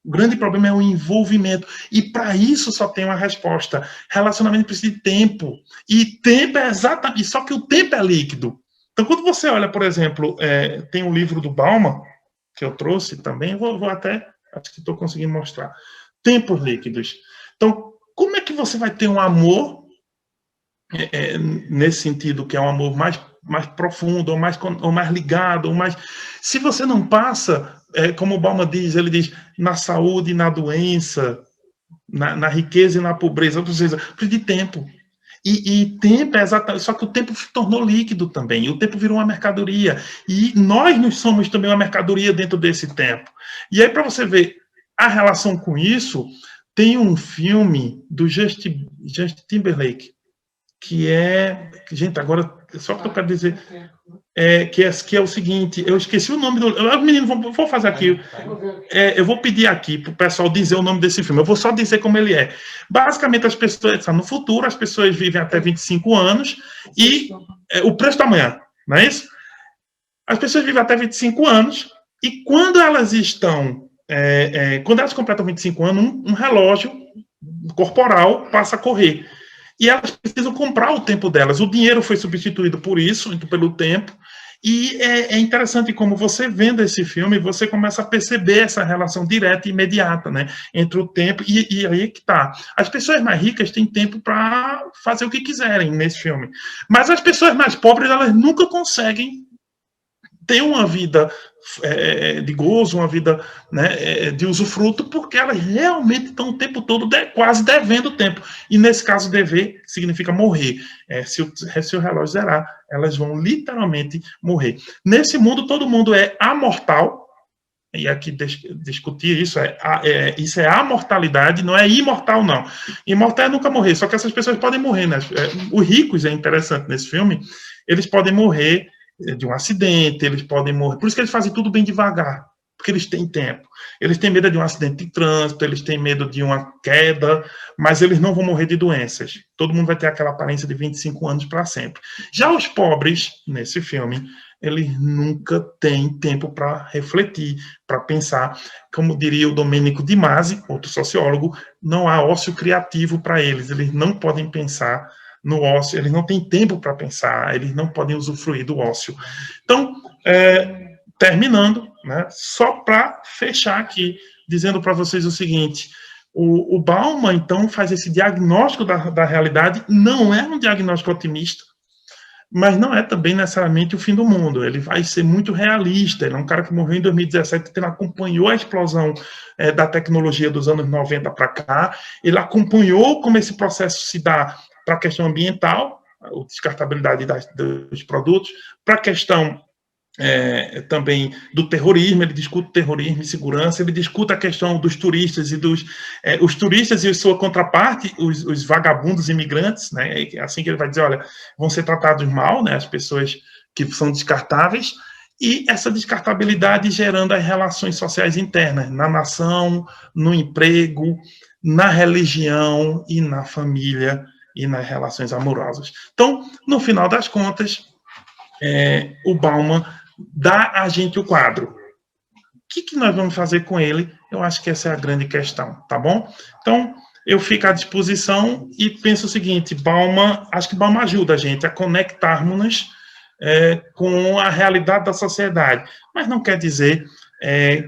O grande problema é o envolvimento. E para isso só tem uma resposta. Relacionamento precisa de tempo. E tempo é exatamente... Só que o tempo é líquido. Então, quando você olha, por exemplo, tem um livro do Bauman, que eu trouxe também, vou até... Acho que estou conseguindo mostrar. Tempos líquidos. Então, como é que você vai ter um amor nesse sentido, que é um amor mais profundo, ou mais ligado, ou mais... Se você não passa, como o Bauman diz, ele diz, na saúde e na doença, na riqueza e na pobreza, ou seja, precisa de tempo. E tempo é exatamente... Só que o tempo se tornou líquido também, o tempo virou uma mercadoria, e nós somos também uma mercadoria dentro desse tempo. E aí, para você ver a relação com isso, tem um filme do Justin Timberlake, que gente, agora, só que eu quero dizer, que é o seguinte, eu esqueci o nome do... Menino, vou fazer aqui, eu vou pedir aqui para o pessoal dizer o nome desse filme, eu vou só dizer como ele é. Basicamente, as pessoas, no futuro, as pessoas vivem até 25 anos, e o preço da manhã, não é isso? As pessoas vivem até 25 anos, e quando elas estão, quando elas completam 25 anos, um relógio corporal passa a correr. E elas precisam comprar o tempo delas. O dinheiro foi substituído por isso, pelo tempo. E é interessante como você vendo esse filme, você começa a perceber essa relação direta e imediata, né, entre o tempo e aí que tá. As pessoas mais ricas têm tempo para fazer o que quiserem nesse filme. Mas as pessoas mais pobres, elas nunca conseguem ter uma vida de gozo, uma vida, né, de usufruto, porque elas realmente estão o tempo todo quase devendo tempo. E nesse caso, dever significa morrer. Se o relógio zerar, elas vão literalmente morrer. Nesse mundo, todo mundo é amortal, e aqui discutir isso, isso é amortalidade, não é imortal, não. Imortal é nunca morrer, só que essas pessoas podem morrer, né? Os ricos, é interessante nesse filme, eles podem morrer de um acidente, eles podem morrer. Por isso que eles fazem tudo bem devagar, porque eles têm tempo. Eles têm medo de um acidente de trânsito, eles têm medo de uma queda, mas eles não vão morrer de doenças. Todo mundo vai ter aquela aparência de 25 anos para sempre. Já os pobres, nesse filme, eles nunca têm tempo para refletir, para pensar. Como diria o Domênico Di Masi, outro sociólogo, não há ócio criativo para eles. Eles não podem pensar no ócio, eles não têm tempo para pensar, eles não podem usufruir do ócio. Então, terminando, né, só para fechar aqui, dizendo para vocês o seguinte, o Bauman, então, faz esse diagnóstico da realidade, não é um diagnóstico otimista, mas não é também necessariamente o fim do mundo, ele vai ser muito realista, ele é um cara que morreu em 2017, ele acompanhou a explosão da tecnologia dos anos 90 para cá, ele acompanhou como esse processo se dá para a questão ambiental, a descartabilidade dos produtos, para a questão também do terrorismo, ele discute terrorismo e segurança, ele discute a questão dos turistas e os turistas e sua contraparte, os vagabundos imigrantes, né, assim que ele vai dizer, olha, vão ser tratados mal, né, as pessoas que são descartáveis, e essa descartabilidade gerando as relações sociais internas, na nação, no emprego, na religião e na família e nas relações amorosas. Então, no final das contas, o Bauman dá a gente o quadro. O que nós vamos fazer com ele? Eu acho que essa é a grande questão, tá bom? Então, eu fico à disposição e penso o seguinte, acho que Bauman ajuda a gente a conectarmos-nos com a realidade da sociedade, mas não quer dizer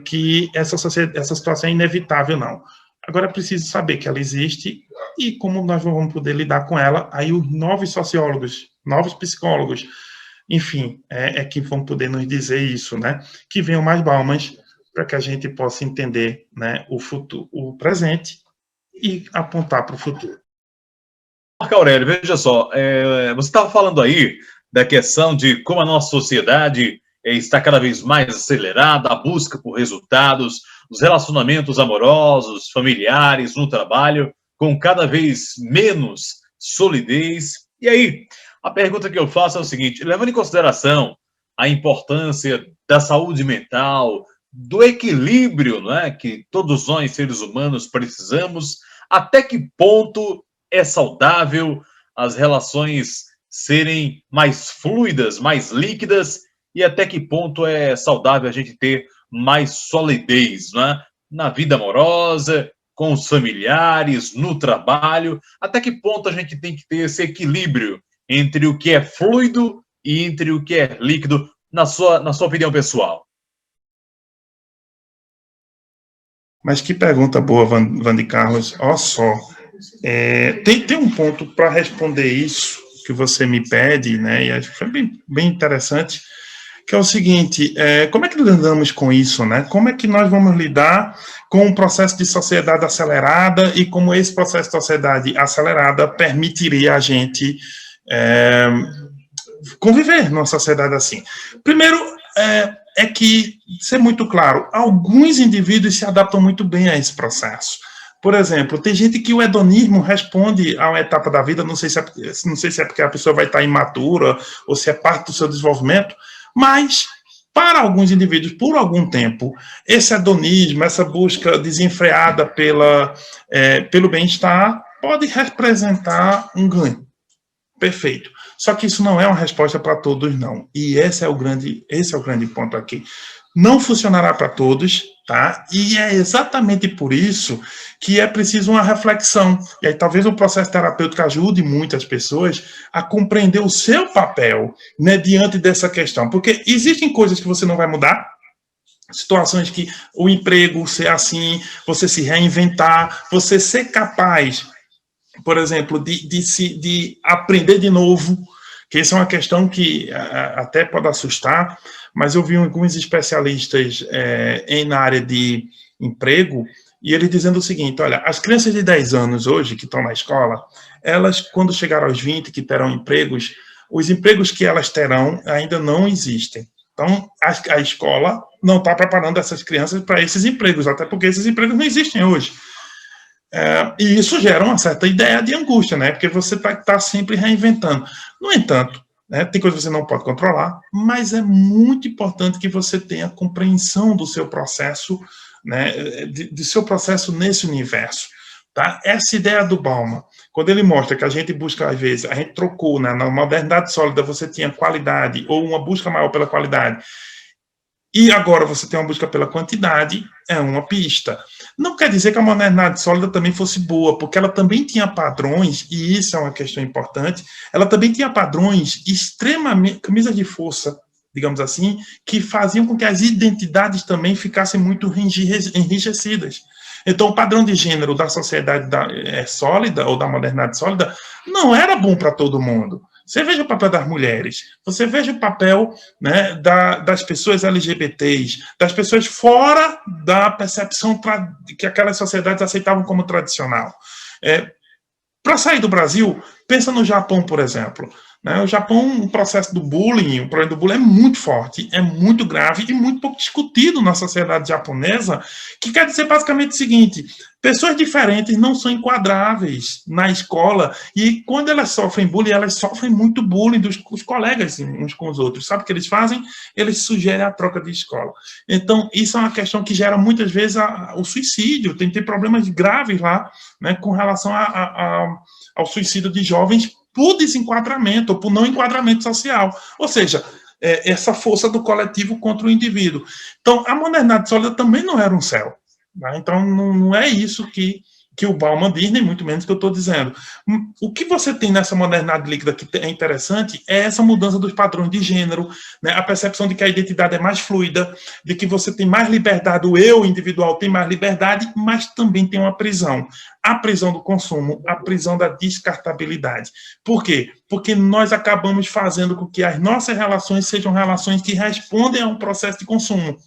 que essa situação é inevitável, não. Agora é preciso saber que ela existe e como nós vamos poder lidar com ela, aí os novos sociólogos, novos psicólogos, enfim, que vão poder nos dizer isso, né? Que venham mais Baumans para que a gente possa entender, né, o futuro, o presente e apontar para o futuro. Marco Aurélio, veja só, você estava falando aí da questão de como a nossa sociedade está cada vez mais acelerada, a busca por resultados, os relacionamentos amorosos, familiares, no trabalho, com cada vez menos solidez. E aí, a pergunta que eu faço é o seguinte, levando em consideração a importância da saúde mental, do equilíbrio, né, que todos nós, seres humanos, precisamos, até que ponto é saudável as relações serem mais fluidas, mais líquidas, e até que ponto é saudável a gente ter mais solidez, né? Na vida amorosa, com os familiares, no trabalho, até que ponto a gente tem que ter esse equilíbrio entre o que é fluido e entre o que é líquido, na sua opinião pessoal? Mas que pergunta boa, Vande Carlos. Olha só, tem um ponto para responder isso que você me pede, né? E acho que foi bem interessante, que é o seguinte: como é que lidamos com isso, né? Como é que nós vamos lidar com um processo de sociedade acelerada e como esse processo de sociedade acelerada permitiria a gente conviver numa sociedade assim? Primeiro, é que, ser muito claro, alguns indivíduos se adaptam muito bem a esse processo. Por exemplo, tem gente que o hedonismo responde a uma etapa da vida, não sei se é porque a pessoa vai estar imatura ou se é parte do seu desenvolvimento, mas para alguns indivíduos, por algum tempo, esse hedonismo, essa busca desenfreada pelo bem-estar, pode representar um ganho. Perfeito. Só que isso não é uma resposta para todos, não. E esse é o grande ponto aqui. Não funcionará para todos, tá? E é exatamente por isso que é preciso uma reflexão. E aí talvez o processo terapêutico ajude muitas pessoas a compreender o seu papel, né, diante dessa questão. Porque existem coisas que você não vai mudar, situações que o emprego ser assim, você se reinventar, você ser capaz, por exemplo, de aprender de novo, que essa é uma questão que até pode assustar, mas eu vi alguns especialistas na área de emprego, e eles dizendo o seguinte: olha, as crianças de 10 anos hoje, que estão na escola, elas, quando chegar aos 20, que terão empregos, os empregos que elas terão ainda não existem. Então, a escola não está preparando essas crianças para esses empregos, até porque esses empregos não existem hoje. E isso gera uma certa ideia de angústia, né? Porque você está sempre reinventando. No entanto, né, tem coisas que você não pode controlar, mas é muito importante que você tenha compreensão do seu processo, né, de seu processo nesse universo. Tá? Essa ideia do Bauman, quando ele mostra que a gente busca, às vezes, a gente trocou, né, na modernidade sólida você tinha qualidade, ou uma busca maior pela qualidade, e agora você tem uma busca pela quantidade, é uma pista. Não quer dizer que a modernidade sólida também fosse boa, porque ela também tinha padrões, e isso é uma questão importante, ela também tinha padrões extremamente, camisas de força, digamos assim, que faziam com que as identidades também ficassem muito enrijecidas. Então, o padrão de gênero da sociedade sólida, ou da modernidade sólida, não era bom para todo mundo. Você veja o papel das mulheres, você veja o papel, né, das pessoas LGBTs, das pessoas fora da percepção que aquelas sociedades aceitavam como tradicional. Para sair do Brasil, pensa no Japão, por exemplo. Né? O Japão, o processo do bullying, o problema do bullying é muito forte, é muito grave e muito pouco discutido na sociedade japonesa, que quer dizer basicamente o seguinte: pessoas diferentes não são enquadráveis na escola, e quando elas sofrem bullying, elas sofrem muito bullying dos colegas uns com os outros. Sabe o que eles fazem? Eles sugerem a troca de escola. Então, isso é uma questão que gera muitas vezes o suicídio. Tem problemas graves lá, né, com relação ao suicídio de jovens por desenquadramento ou por não enquadramento social. Ou seja, essa força do coletivo contra o indivíduo. Então, a modernidade sólida também não era um céu. Né? Então, não é isso que o Bauman diz, nem muito menos que eu estou dizendo. O que você tem nessa modernidade líquida que é interessante é essa mudança dos padrões de gênero, né? A percepção de que a identidade é mais fluida, de que você tem mais liberdade, o eu individual tem mais liberdade, mas também tem uma prisão. A prisão do consumo, a prisão da descartabilidade. Por quê? Porque nós acabamos fazendo com que as nossas relações sejam relações que respondem a um processo de consumo.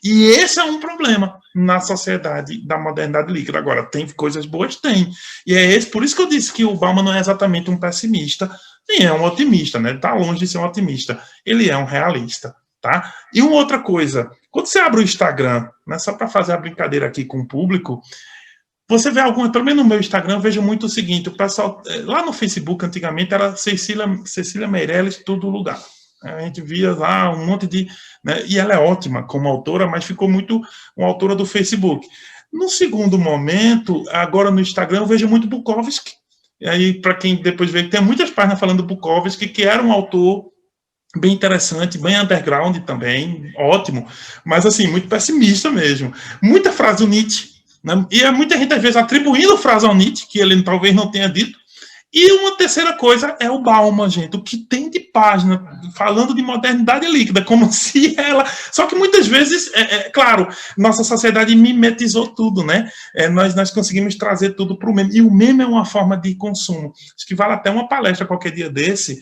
E esse é um problema na sociedade da modernidade líquida. Agora, tem coisas boas? Tem. E por isso que eu disse que o Bauman não é exatamente um pessimista, nem é um otimista, né? Ele está longe de ser um otimista. Ele é um realista, tá? E uma outra coisa, quando você abre o Instagram, né, só para fazer a brincadeira aqui com o público, você vê pelo menos no meu Instagram, eu vejo muito o seguinte: o pessoal, lá no Facebook, antigamente, era Cecília Meirelles, todo lugar. A gente via lá um monte de... Né, e ela é ótima como autora, mas ficou muito uma autora do Facebook. No segundo momento, agora no Instagram, eu vejo muito Bukowski. E aí, para quem depois vê, tem muitas páginas falando do Bukowski, que era um autor bem interessante, bem underground também, ótimo, mas assim, muito pessimista mesmo. Muita frase do Nietzsche, né? E muita gente às vezes atribuindo frase ao Nietzsche, que ele talvez não tenha dito. E uma terceira coisa é o Bauman, gente, o que tem de página falando de modernidade líquida, como se ela... Só que muitas vezes, claro, nossa sociedade mimetizou tudo, né? Nós conseguimos trazer tudo para o meme, e o meme é uma forma de consumo. Acho que vale até uma palestra qualquer dia desse,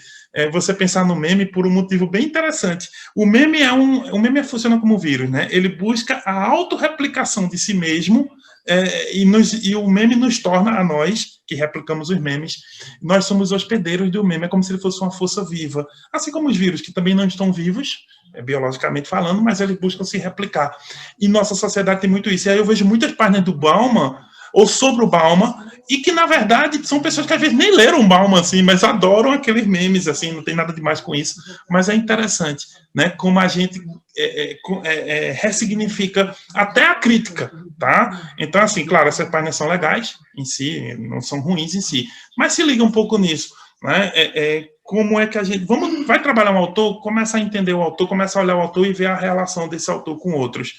você pensar no meme por um motivo bem interessante. O meme funciona como vírus, né? Ele busca a autorreplicação de si mesmo, e o meme nos torna, a nós, que replicamos os memes, nós somos hospedeiros do meme, é como se ele fosse uma força viva. Assim como os vírus, que também não estão vivos, biologicamente falando, mas eles buscam se replicar. E nossa sociedade tem muito isso. E aí eu vejo muitas páginas do Bauman, ou sobre o Bauman, e que, na verdade, são pessoas que às vezes nem leram o Bauman, assim, mas adoram aqueles memes, assim, não tem nada demais com isso. Mas é interessante, né, como a gente ressignifica até a crítica, tá? Então, assim, claro, essas páginas são legais em si, não são ruins em si, mas se liga um pouco nisso, né? Como é que a gente... vai trabalhar um autor, começa a entender o autor, começa a olhar o autor e ver a relação desse autor com outros.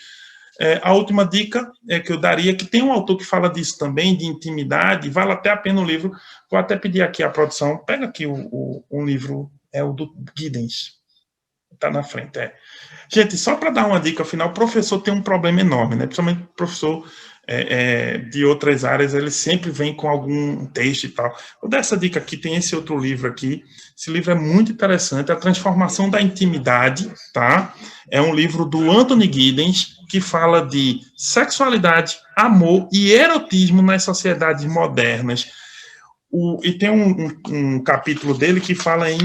A última dica que eu daria, que tem um autor que fala disso também, de intimidade, vale até a pena o livro, vou até pedir aqui a produção, pega aqui um livro, é o do Giddens, está na frente, Gente, só para dar uma dica, afinal, o professor tem um problema enorme, né? Principalmente o professor de outras áreas, ele sempre vem com algum texto e tal. Vou dar essa dica aqui, tem esse outro livro aqui. Esse livro é muito interessante, A Transformação da Intimidade, tá? É um livro do Anthony Giddens, que fala de sexualidade, amor e erotismo nas sociedades modernas. E tem um capítulo dele que fala em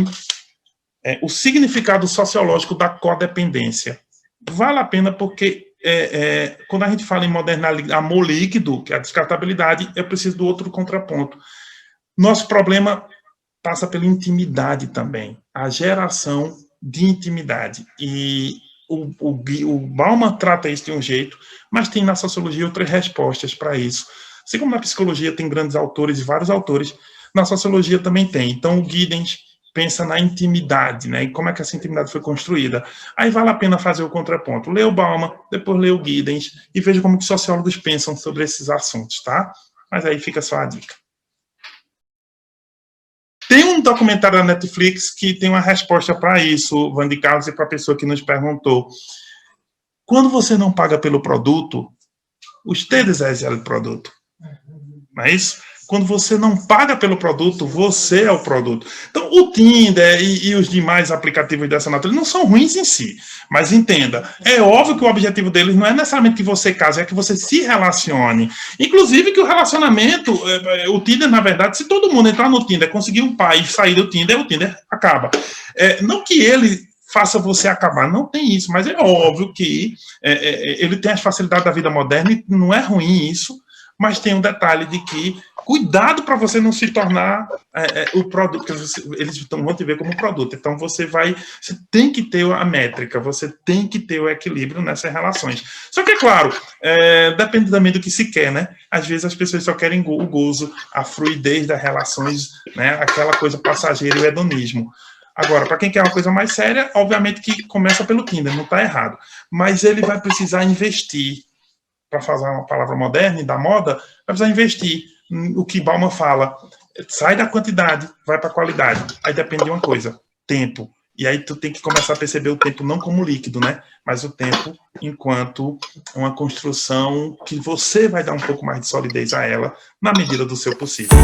o significado sociológico da codependência. Vale a pena porque quando a gente fala em modernidade, amor líquido, que é a descartabilidade, eu preciso do outro contraponto. Nosso problema passa pela intimidade também, a geração de intimidade. E o Bauman trata isso de um jeito, mas tem na sociologia outras respostas para isso. Assim como na psicologia tem grandes autores e vários autores, na sociologia também tem. Então, o Giddens pensa na intimidade, né? E como é que essa intimidade foi construída. Aí vale a pena fazer o contraponto. Lê o Bauman, depois lê o Giddens e veja como que sociólogos pensam sobre esses assuntos, tá? Mas aí fica só a dica. Tem um documentário da Netflix que tem uma resposta para isso, Vandy Carlos, e para a pessoa que nos perguntou. Quando você não paga pelo produto, usted é o produto. Não é isso? Quando você não paga pelo produto, você é o produto. Então, o Tinder e os demais aplicativos dessa natureza não são ruins em si, mas entenda, é óbvio que o objetivo deles não é necessariamente que você case, é que você se relacione. Inclusive que o relacionamento, o Tinder, na verdade, se todo mundo entrar no Tinder, conseguir um pai e sair do Tinder, o Tinder acaba. Não que ele faça você acabar, não tem isso, mas é óbvio que ele tem as facilidades da vida moderna e não é ruim isso, mas tem um detalhe de que cuidado para você não se tornar o produto, que eles vão te ver como produto. Então você tem que ter a métrica, você tem que ter o equilíbrio nessas relações. Só que é claro, depende também do que se quer, né? Às vezes as pessoas só querem o gozo, a fluidez das relações, né? Aquela coisa passageira e o hedonismo. Agora, para quem quer uma coisa mais séria, obviamente que começa pelo Tinder, não está errado. Mas ele vai precisar investir, para fazer uma palavra moderna e da moda, vai precisar investir. O que Bauman fala, sai da quantidade, vai para a qualidade. Aí depende de uma coisa, tempo. E aí tu tem que começar a perceber o tempo não como líquido, né? Mas o tempo enquanto uma construção que você vai dar um pouco mais de solidez a ela, na medida do seu possível.